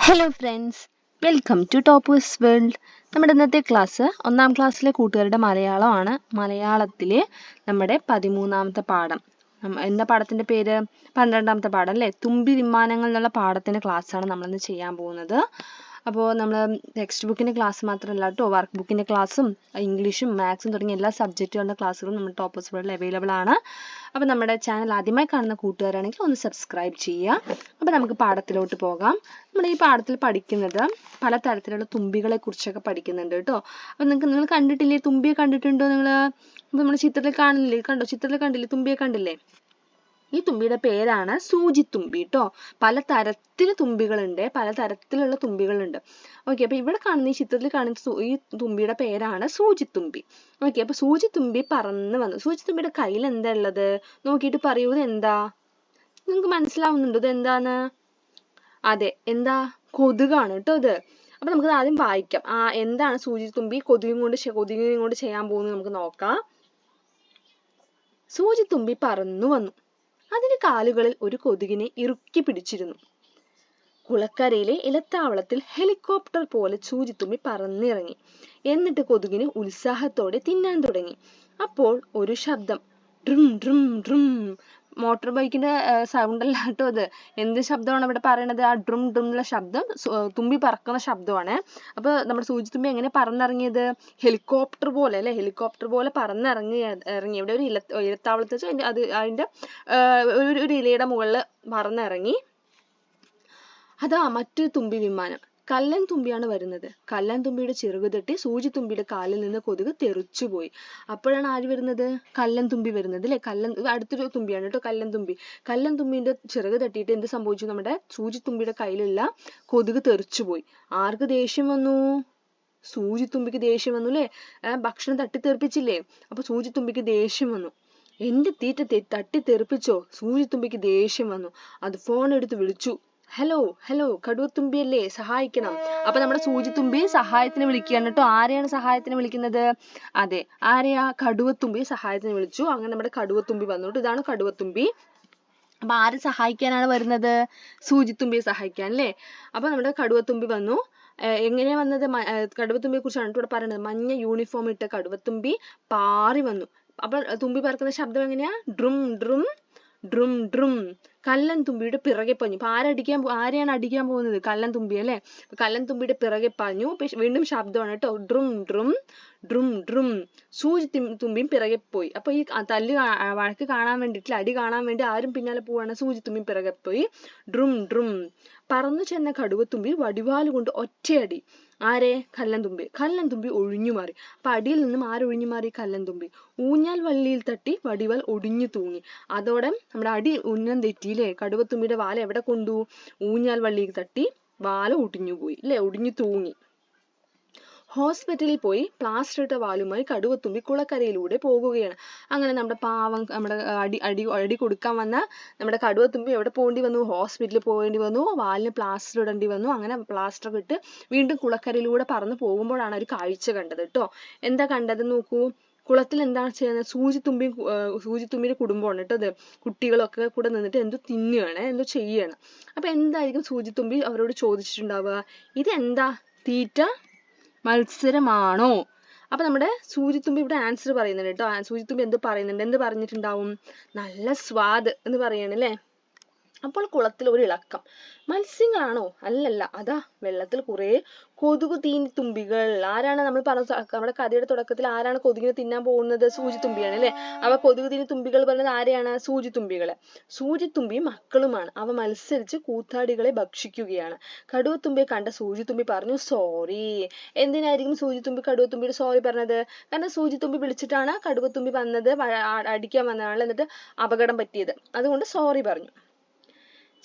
Hello friends, welcome to Toppers World. നമ്മുടെ ഇന്നത്തെ class 1ാം ക്ലാസ്സിലെ കൂട്ടുകാരുടെ മലയാളമാണ്. മലയാളത്തിലെ നമ്മുടെ 13ാമത്തെ പാഠം. എന്താ പാഠത്തിന്റെ പേര്? 12ാമത്തെ പാഠം അല്ലേ? തുമ്പി വിമാനങ്ങൾ എന്നുള്ള പാഠത്തിന്റെ ക്ലാസ്സാണ് നമ്മളിന്ന് ചെയ്യാൻ പോകുന്നത്. അപ്പോൾ നമ്മൾ ടെക്സ്റ്റ് ബുക്കിൻ്റെ ക്ലാസ് മാത്രമല്ല കേട്ടോ, വർക്ക് ബുക്കിൻ്റെ ക്ലാസ്സും ഇംഗ്ലീഷും മാത്സും തുടങ്ങിയ എല്ലാ സബ്ജക്റ്റുകളുടെ ക്ലാസ്സുകളും നമ്മുടെ ടോപ്പേഴ്സ് വേൾഡിൽ അവൈലബിൾ ആണ്. അപ്പോൾ നമ്മുടെ ചാനൽ ആദ്യമായി കാണുന്ന കൂട്ടുകാരാണെങ്കിൽ ഒന്ന് സബ്സ്ക്രൈബ് ചെയ്യുക. അപ്പോൾ നമുക്ക് പാഠത്തിലോട്ട് പോകാം. നമ്മൾ ഈ പാഠത്തിൽ പഠിക്കുന്നത് പലതരത്തിലുള്ള തുമ്പികളെ കുറിച്ചൊക്കെ പഠിക്കുന്നുണ്ട് കേട്ടോ. അപ്പോൾ നിങ്ങൾ കണ്ടിട്ടില്ലേ? തുമ്പിയെ കണ്ടിട്ടുണ്ടോ നിങ്ങൾ? അപ്പോൾ നമ്മൾ ചിത്രത്തിൽ കാണില്ലേ? ചിത്രത്തിൽ കണ്ടില്ലേ? തുമ്പിയെ കണ്ടില്ലേ? ഈ തുമ്പിയുടെ പേരാണ് സൂചിത്തുമ്പി കേട്ടോ. പലതരത്തിലുള്ള തുമ്പികളുണ്ട്. ഓക്കെ, അപ്പൊ ഇവിടെ കാണുന്ന ഈ ചിത്രത്തിൽ കാണുന്ന ഈ തുമ്പിയുടെ പേരാണ് സൂചിത്തുമ്പി. ഓക്കെ, അപ്പൊ സൂചിത്തുമ്പി പറന്ന് വന്നു. സൂചിത്തുമ്പിയുടെ കയ്യിൽ എന്താ ഉള്ളത് നോക്കിയിട്ട് പറയൂ. ഇത് എന്താ? നിങ്ങൾക്ക് മനസ്സിലാവുന്നുണ്ടോ ഇത് എന്താന്ന്? അതെ, എന്താ? കൊതുകാണ് കേട്ടോ ഇത്. അപ്പൊ നമുക്ക് ആദ്യം വായിക്കാം. എന്താണ് സൂചിത്തുമ്പി കൊതുകിനെ കൊണ്ട് ചെയ്യാൻ പോകുന്നത് നമുക്ക് നോക്കാം. സൂചിത്തുമ്പി പറന്നു വന്നു. അതിന്റെ കാലുകളിൽ ഒരു കൊതുകിനെ ഇറുക്കി പിടിച്ചിരുന്നു. കുളക്കരയിലെ ഇലത്താവളത്തിൽ ഹെലികോപ്റ്റർ പോലെ സൂചിത്തുമ്പി പറന്നിറങ്ങി. എന്നിട്ട് കൊതുകിന് ഉത്സാഹത്തോടെ തിന്നാൻ തുടങ്ങി. അപ്പോൾ ഒരു ശബ്ദം, ഡ്രും ഡ്രും ഡ്രും. മോട്ടോർ ബൈക്കിന്റെ സൗണ്ട് അല്ല കേട്ടോ അത്. എന്ത് ശബ്ദമാണ് ഇവിടെ പറയണത്? ആ ഡ്രും ഡ്രും എന്നുള്ള ശബ്ദം തുമ്പി പറക്കുന്ന ശബ്ദമാണ്. അപ്പൊ നമ്മുടെ സൂചിത്തുമ്പി എങ്ങനെ പറന്നിറങ്ങിയത്? ഹെലികോപ്റ്റർ പോലെ അല്ലെ? ഹെലികോപ്റ്റർ പോലെ പറന്നിറങ്ങി. ഇവിടെ ഒരു ഇലത്താവളത്തിൽ വെച്ച് അതിന്റെ ഒരു ഇലയുടെ മുകളിൽ പറന്നിറങ്ങി. അതാ മറ്റൊരു തുമ്പി വിമാനം. കല്ലൻ തുമ്പിയാണ് വരുന്നത്. കല്ലൻ തുമ്പിയുടെ ചിറകു തട്ടി സൂചിത്തുമ്പിയുടെ കാലിൽ നിന്ന് കൊതുക് തെറിച്ചുപോയി. അപ്പോഴാണ് ആര് വരുന്നത്? കല്ലൻ തുമ്പി വരുന്നത് അല്ലെ? അടുത്തൊരു തുമ്പിയാണ് കേട്ടോ കല്ലൻ തുമ്പി. കല്ലൻ തുമ്പിന്റെ ചിറക് തട്ടിയിട്ട് എന്ത് സംഭവിച്ചു? നമ്മുടെ സൂചിത്തുമ്പിയുടെ കയ്യിലുള്ള കൊതുക് തെറിച്ചുപോയി. ആർക്ക് ദേഷ്യം വന്നു? സൂചിത്തുമ്പിക്ക് ദേഷ്യം വന്നു അല്ലെ? ഭക്ഷണം തട്ടിത്തെറിപ്പിച്ചില്ലേ? അപ്പൊ സൂചിത്തുമ്പിക്ക് ദേഷ്യം വന്നു. എന്റെ തീറ്റ തട്ടിത്തെറിപ്പിച്ചോ? സൂചിത്തുമ്പിക്ക് ദേഷ്യം വന്നു. അത് ഫോൺ എടുത്ത് വിളിച്ചു. ഹലോ ഹലോ, കടുവത്തുമ്പിയല്ലേ, സഹായിക്കണം. അപ്പൊ നമ്മുടെ സൂചിത്തുമ്പി സഹായത്തിന് വിളിക്കുകയാണ് കേട്ടോ. ആരെയാണ് സഹായത്തിന് വിളിക്കുന്നത്? അതെ, ആരെയാ? കടുവത്തുമ്പി സഹായത്തിന് വിളിച്ചു. അങ്ങനെ നമ്മുടെ കടുവത്തുമ്പി വന്നു. ഇതാണ് കടുവത്തുമ്പി. അപ്പൊ ആരെ സഹായിക്കാനാണ് വരുന്നത്? സൂചിത്തുമ്പിയെ സഹായിക്കാൻ അല്ലേ? അപ്പൊ നമ്മുടെ കടുവത്തുമ്പി വന്നു. എങ്ങനെയാ വന്നത്? കടുവത്തുമ്പിയെ കുറിച്ചാണ് ഇവിടെ പറയുന്നത്. മഞ്ഞ യൂണിഫോം ഇട്ട കടുവത്തുമ്പി പാറി വന്നു. അപ്പൊ തുമ്പി പറക്കുന്ന ശബ്ദം എങ്ങനെയാ? ഡ്രും ഡ്രും ഡ്രും ഡ്രും. കല്ലൻ തുമ്പിയുടെ പിറകെ പാഞ്ഞു. അപ്പൊ ആരെയാണ് അടിക്കാൻ പോകുന്നത്? കല്ലൻ തുമ്പി അല്ലെ? കല്ലൻ തുമ്പിയുടെ പിറകെ പാഞ്ഞു. വീണ്ടും ശബ്ദമാണ് കേട്ടോ. ഡ്രും ഡ്രും ഡ്രും ഡ്രും. സൂചിത്തുമ്പിയും പിറകെ പോയി. അപ്പൊ ഈ വഴക്ക് കാണാൻ വേണ്ടിട്ട്, അടി കാണാൻ വേണ്ടി ആരും പിന്നാലെ പോവാണ്? സൂചിത്തുമ്പിയും പിറകെ പോയി. ഡ്രും ഡ്രും. പറന്നു ചെന്ന കടുവത്തുമ്പി വടിവാല് കൊണ്ട് ഒറ്റയടി. ആരെ? കല്ലൻ തുമ്പി ഒഴിഞ്ഞു മാറി. അപ്പൊ അടിയിൽ നിന്നും ആരൊഴിഞ്ഞു മാറി? കല്ലൻ തുമ്പി. ഊഞ്ഞാൽ വള്ളിയിൽ തട്ടി വടിവാൽ ഒടിഞ്ഞു തൂങ്ങി. അതോടെ നമ്മുടെ അടി ഉന്നം തെറ്റിയില്ലേ? കടുവത്തുമ്പിയുടെ വാല എവിടെ കൊണ്ടു? ഊഞ്ഞാൽ വള്ളിയിൽ തട്ടി വാല ഒടിഞ്ഞു പോയി അല്ലെ? ഒടിഞ്ഞു തൂങ്ങി. ഹോസ്പിറ്റലിൽ പോയി പ്ലാസ്റ്റർ ഇട്ട വാലുമായി കടുവത്തുമ്പി കുളക്കരയിലൂടെ പോകുകയാണ്. അങ്ങനെ നമ്മുടെ പാവം, നമ്മുടെ അടി കൊടുക്കാൻ വന്ന നമ്മുടെ കടുവത്തുമ്പി എവിടെ പോകേണ്ടി വന്നു? ഹോസ്പിറ്റലിൽ പോകേണ്ടി വന്നു. വാലിന് പ്ലാസ്റ്റർ ഇടേണ്ടി വന്നു. അങ്ങനെ പ്ലാസ്റ്റർ ഇട്ട് വീണ്ടും കുളക്കരയിലൂടെ പറന്ന് പോകുമ്പോഴാണ് ഒരു കാഴ്ച കണ്ടത് കേട്ടോ. എന്താ കണ്ടത് നോക്കൂ. കുളത്തിൽ എന്താണ് ചെയ്യുന്നത്? സൂചിത്തുമ്പിയുടെ കുടുംബമാണ് കേട്ടോ അത്. കുട്ടികളൊക്കെ കൂടെ നിന്നിട്ട് എന്തോ തിന്നുകയാണ്, എന്തോ ചെയ്യാണ്. അപ്പൊ എന്തായിരിക്കും സൂചിത്തുമ്പി അവരോട് ചോദിച്ചിട്ടുണ്ടാവുക? ഇതെന്താ? തീറ്റ മത്സരമാണോ? അപ്പൊ നമ്മുടെ സൂചിത്തുമ്പി ഇവിടെ ആൻസർ പറയുന്നുണ്ട് കേട്ടോ. സൂചിത്തുമ്പി എന്ത് പറഞ്ഞിട്ടുണ്ടാവും? നല്ല സ്വാദ് എന്ന് പറയാണ് അല്ലേ? അപ്പോൾ കുളത്തിൽ ഒരു ഇളക്കം. മത്സ്യങ്ങളാണോ? അല്ലല്ല, അതാ വെള്ളത്തിൽ കുറെ കൊതുകു തീനി തുമ്പികൾ. ആരാണ് നമ്മൾ നമ്മുടെ കഥയുടെ തുടക്കത്തിൽ ആരാണ് കൊതുകിനെ തിന്നാൻ പോകുന്നത്? സൂചിത്തുമ്പിയാണ് അല്ലെ? അവ കൊതുകു തീനി തുമ്പികൾ പറയുന്നത് ആരെയാണ്? സൂചിത്തുമ്പികളെ. സൂചിത്തുമ്പി മക്കളുമാണ്. അവ മത്സരിച്ച് കൂത്താടികളെ ഭക്ഷിക്കുകയാണ്. കടുവത്തുമ്പിയെ കണ്ട സൂചിത്തുമ്പി പറഞ്ഞു സോറി. എന്തിനായിരിക്കും സൂചിത്തുമ്പി കടുവത്തുമ്പിയുടെ സോറി പറഞ്ഞത്? കാരണം സൂചിത്തുമ്പി വിളിച്ചിട്ടാണ് കടുവത്തുമ്പി വന്നത്, അടിക്കാൻ വന്നതാണ്, എന്നിട്ട് അപകടം പറ്റിയത്. അതുകൊണ്ട് സോറി പറഞ്ഞു.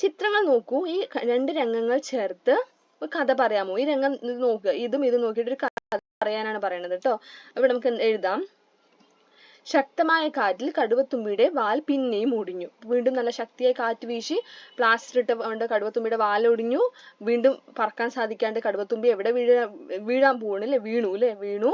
ചിത്രങ്ങൾ നോക്കൂ. ഈ രണ്ട് രംഗങ്ങൾ ചേർത്ത് ഒരു കഥ പറയാമോ? ഈ രംഗം നോക്കുക. ഇതും നോക്കിയിട്ട് ഒരു കഥ പറയാനാണ് പറയുന്നത് കേട്ടോ. ഇവിടെ നമുക്ക് എഴുതാം. ശക്തമായ കാറ്റിൽ കടുവത്തുമ്പിയുടെ വാൽ പിന്നെയും ഒടിഞ്ഞു. വീണ്ടും നല്ല ശക്തിയായി കാറ്റ് വീശി പ്ലാസ്റ്റർ ഇട്ട് കടുവത്തുമ്പിയുടെ വാൽ ഒടിഞ്ഞു. വീണ്ടും പറക്കാൻ സാധിക്കാണ്ട് കടുവത്തുമ്പി എവിടെ വീഴാൻ പോവാണ് അല്ലെ? വീണു.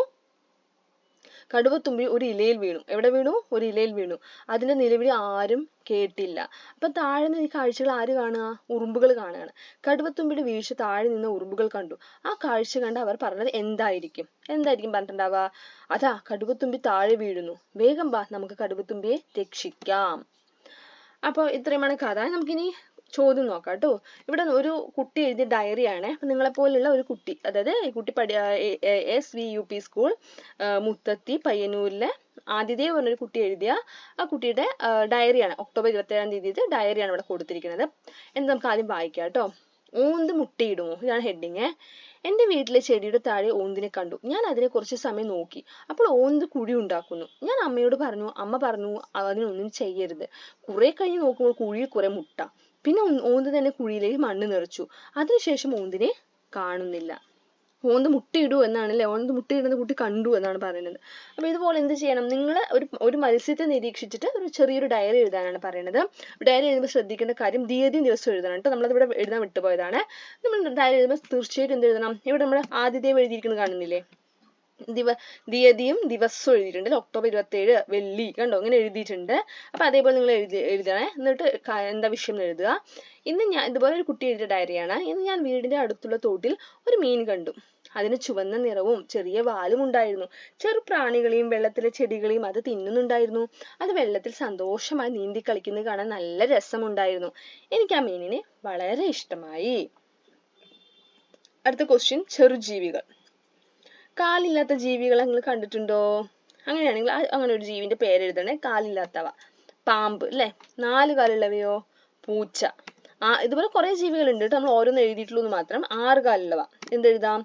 കടുവത്തുമ്പി ഒരു ഇലയിൽ വീണു. എവിടെ വീണു? ഒരു ഇലയിൽ വീണു. അതിന്റെ നിലവിളി ആരും കേട്ടില്ല. അപ്പൊ താഴെ നിന്ന് ഈ കാഴ്ചകൾ ആര് കാണുക? ഉറുമ്പുകൾ കാണുകയാണ്. കടുവത്തുമ്പിയുടെ വീഴ്ച താഴെ നിന്ന് ഉറുമ്പുകൾ കണ്ടു. ആ കാഴ്ച കണ്ട് അവർ പറഞ്ഞത് എന്തായിരിക്കും പറഞ്ഞിട്ടുണ്ടാവുക? അതാ കടുവത്തുമ്പി താഴെ വീഴുന്നു, വേഗം വാ, നമുക്ക് കടുവത്തുമ്പിയെ രക്ഷിക്കാം. അപ്പോൾ ഇത്രയുമാണ് കഥ. നമുക്കിനി ചോദ്യം നോക്കാം കേട്ടോ. ഇവിടെ ഒരു കുട്ടി എഴുതിയ ഡയറിയാണ്. നിങ്ങളെ പോലുള്ള ഒരു കുട്ടി, അതായത് ഈ കുട്ടി SVUP സ്കൂൾ മുത്തത്തി പയ്യന്നൂരിലെ ആതിഥേയ പറഞ്ഞൊരു കുട്ടി എഴുതിയ ആ കുട്ടിയുടെ ഡയറിയാണ്. ഒക്ടോബർ 27-ാം തീയതി ഡയറിയാണ് ഇവിടെ കൊടുത്തിരിക്കുന്നത്. എന്ന് നമുക്ക് ആദ്യം വായിക്കാം കേട്ടോ. ഓന്ത് മുട്ടയിടുമോ? ഇതാണ് ഹെഡിങ്. എന്റെ വീട്ടിലെ ചെടിയുടെ താഴെ ഓന്തിനെ കണ്ടു. ഞാൻ അതിനെ കുറച്ച് സമയം നോക്കി. അപ്പോൾ ഓന്ത് കുഴി ഉണ്ടാക്കുന്നു. ഞാൻ അമ്മയോട് പറഞ്ഞു. അമ്മ പറഞ്ഞു അതിനൊന്നും ചെയ്യരുത്. കുറെ കഴിഞ്ഞ് നോക്കുമ്പോൾ കുഴിയിൽ കുറെ മുട്ട. പിന്നെ ഓന്ത് തന്നെ കുഴിയിലേക്ക് മണ്ണ് നിറച്ചു. അതിനുശേഷം ഓന്തിനെ കാണുന്നില്ല. ഓന്ത് മുട്ടയിടൂ എന്നാണല്ലേ, ഓന്ത് മുട്ടയിടുന്ന കുട്ടി കണ്ടു എന്നാണ് പറയുന്നത്. അപ്പൊ ഇതുപോലെ എന്ത് ചെയ്യണം? നിങ്ങൾ ഒരു മത്സ്യത്തെ നിരീക്ഷിച്ചിട്ട് ഒരു ചെറിയൊരു ഡയറി എഴുതാനാണ് പറയുന്നത്. ഡയറി എഴുതുമ്പോൾ ശ്രദ്ധിക്കേണ്ട കാര്യം തീയതിയും ദിവസവും എഴുതണം കേട്ടോ. നമ്മളിവിടെ എഴുതാൻ വിട്ടുപോയതാണ്. നമ്മൾ ഡയറി എഴുതുമ്പോൾ തീർച്ചയായിട്ടും എന്ത് എഴുതണം? ഇവിടെ നമ്മൾ ആതിഥേയം എഴുതിയിരിക്കുന്നത് കാണുന്നില്ലേ? തീയതിയും ദിവസവും എഴുതിയിട്ടുണ്ട്. ഒക്ടോബർ 27 വെള്ളി, കണ്ടോ? ഇങ്ങനെ എഴുതിയിട്ടുണ്ട്. അപ്പൊ അതേപോലെ നിങ്ങൾ എഴുതണേ. എന്നിട്ട് എന്താ വിഷയം എഴുതുക. ഇന്ന് ഞാൻ ഇതുപോലെ ഒരു കുട്ടി എഴുതിയ ഡയറിയാണ്. ഇന്ന് ഞാൻ വീടിന്റെ അടുത്തുള്ള തോട്ടിൽ ഒരു മീൻ കണ്ടു. അതിന് ചുവന്ന നിറവും ചെറിയ വാലും ഉണ്ടായിരുന്നു. ചെറു പ്രാണികളെയും വെള്ളത്തിലെ ചെടികളെയും അത് തിന്നുന്നുണ്ടായിരുന്നു. അത് വെള്ളത്തിൽ സന്തോഷമായി നീന്തി കളിക്കുന്നത് കാണാൻ നല്ല രസമുണ്ടായിരുന്നു. എനിക്ക് ആ മീനിനെ വളരെ ഇഷ്ടമായി. അടുത്ത ക്വസ്റ്റ്യൻ, ചെറുജീവികൾ. കാലില്ലാത്ത ജീവികളെ നിങ്ങൾ കണ്ടിട്ടുണ്ടോ? അങ്ങനെയാണെങ്കിൽ അങ്ങനെ ഒരു ജീവിന്റെ പേരെഴുതണേ. കാലില്ലാത്തവ. പാമ്പ് അല്ലെ? 4 കാലുള്ളവയോ? പൂച്ച. ഇതുപോലെ കുറെ ജീവികളുണ്ട് കേട്ടോ. നമ്മൾ ഓരോന്ന് എഴുതിയിട്ടുള്ളൂ എന്ന് മാത്രം. 6 കാലുള്ളവ എന്തെഴുതാം?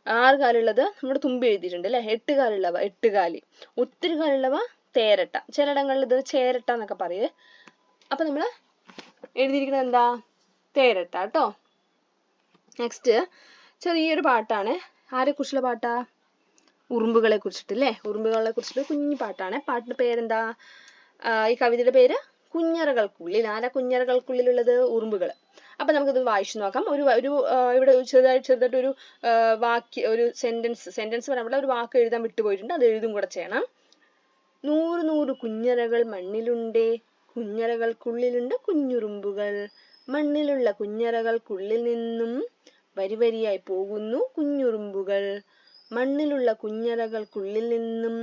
6 കാലുള്ളത് നമ്മുടെ തുമ്പി എഴുതിയിട്ടുണ്ട് അല്ലെ? 8 കാലുള്ളവ 8 കാലി. ഒത്തിരി കാലുള്ളവ തേരട്ട. ചിലയിടങ്ങളിൽ ഇത് ചേരട്ട എന്നൊക്കെ പറയേ. അപ്പൊ നമ്മൾ എഴുതിയിരിക്കുന്നത് എന്താ? തേരട്ട കേട്ടോ. നെക്സ്റ്റ് ചെറിയൊരു പാട്ടാണ്. ആരെ കുറിച്ചുള്ള പാട്ടാ? ഉറുമ്പുകളെ കുറിച്ചിട്ട് അല്ലേ? ഉറുമ്പുകളെ കുറിച്ചിട്ട് കുഞ്ഞു പാട്ടാണ്. പാട്ടിന്റെ പേരെന്താ? ഈ കവിതയുടെ പേര് കുഞ്ഞറകൾക്കുള്ളിൽ. ആരാ കുഞ്ഞറകൾക്കുള്ളിലുള്ളത്? ഉറുമ്പുകൾ. അപ്പൊ നമുക്കിത് വായിച്ചു നോക്കാം. ഇവിടെ ചെറുതായിട്ട് ഒരു ഒരു സെന്റൻസ് പറയാൻ ഒരു വാക്ക് എഴുതാൻ വിട്ടുപോയിട്ടുണ്ട്. അത് എഴുതും കൂടെ ചെയ്യണം. 100 കുഞ്ഞറകൾ മണ്ണിലുണ്ടേ, കുഞ്ഞറകൾക്കുള്ളിലുണ്ട് കുഞ്ഞുറുമ്പുകൾ. മണ്ണിലുള്ള കുഞ്ഞറകൾക്കുള്ളിൽ നിന്നും വരിവരിയായി പോകുന്നു കുഞ്ഞുറുമ്പുകൾ. മണ്ണിലുള്ള കുഞ്ഞറകൾക്കുള്ളിൽ നിന്നും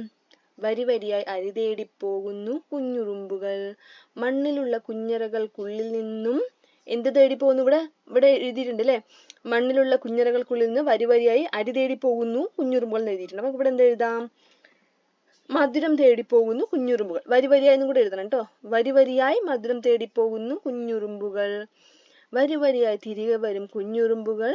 വരിവരിയായി അരിതേടിപ്പോകുന്നു കുഞ്ഞുറുമ്പുകൾ. മണ്ണിലുള്ള കുഞ്ഞറകൾക്കുള്ളിൽ നിന്നും എന്ത് തേടി പോകുന്നു? ഇവിടെ എഴുതിയിട്ടുണ്ട് അല്ലെ? മണ്ണിലുള്ള കുഞ്ഞറകൾക്കുള്ളിൽ നിന്ന് വരിവരിയായി അരിതേടി പോകുന്നു കുഞ്ഞുറുമ്പുകൾ എന്ന് എഴുതിയിട്ടുണ്ട്. അപ്പൊ ഇവിടെ എന്ത് എഴുതാം? മധുരം തേടിപ്പോകുന്നു കുഞ്ഞുറുമ്പുകൾ. വരിവരിയായി എന്നും കൂടെ എഴുതണം കേട്ടോ. വരിവരിയായി മധുരം തേടിപ്പോകുന്നു കുഞ്ഞുറുമ്പുകൾ. വരിവരിയായി തിരികെ വരും കുഞ്ഞുറുമ്പുകൾ.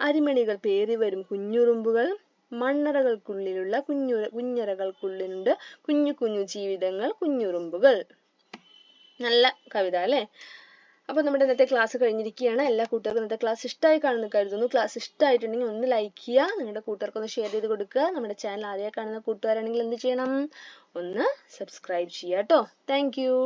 അരിമണികൾ പേറി വരും കുഞ്ഞുറുമ്പുകൾ. മണ്ണറകൾക്കുള്ളിലുള്ള കുഞ്ഞറകൾക്കുള്ളിലുണ്ട് കുഞ്ഞു കുഞ്ഞു ജീവിതങ്ങൾ കുഞ്ഞുറുമ്പുകൾ. നല്ല കവിത അല്ലേ? അപ്പൊ നമ്മുടെ ഇന്നത്തെ ക്ലാസ് കഴിഞ്ഞിരിക്കുകയാണ്. എല്ലാ കൂട്ടുകാർക്കും ഇന്നത്തെ ക്ലാസ് ഇഷ്ടമായി കാണുന്നു കരുതുന്നു. ക്ലാസ് ഇഷ്ടമായിട്ടുണ്ടെങ്കിൽ ഒന്ന് ലൈക്ക് ചെയ്യുക, നിങ്ങളുടെ കൂട്ടുകാർക്ക് ഒന്ന് ഷെയർ ചെയ്ത് കൊടുക്കുക. നമ്മുടെ ചാനൽ ആദ്യമായി കാണുന്ന കൂട്ടുകാരാണെങ്കിൽ എന്ത് ചെയ്യണം? ഒന്ന് സബ്സ്ക്രൈബ് ചെയ്യുക കേട്ടോ. Thank you.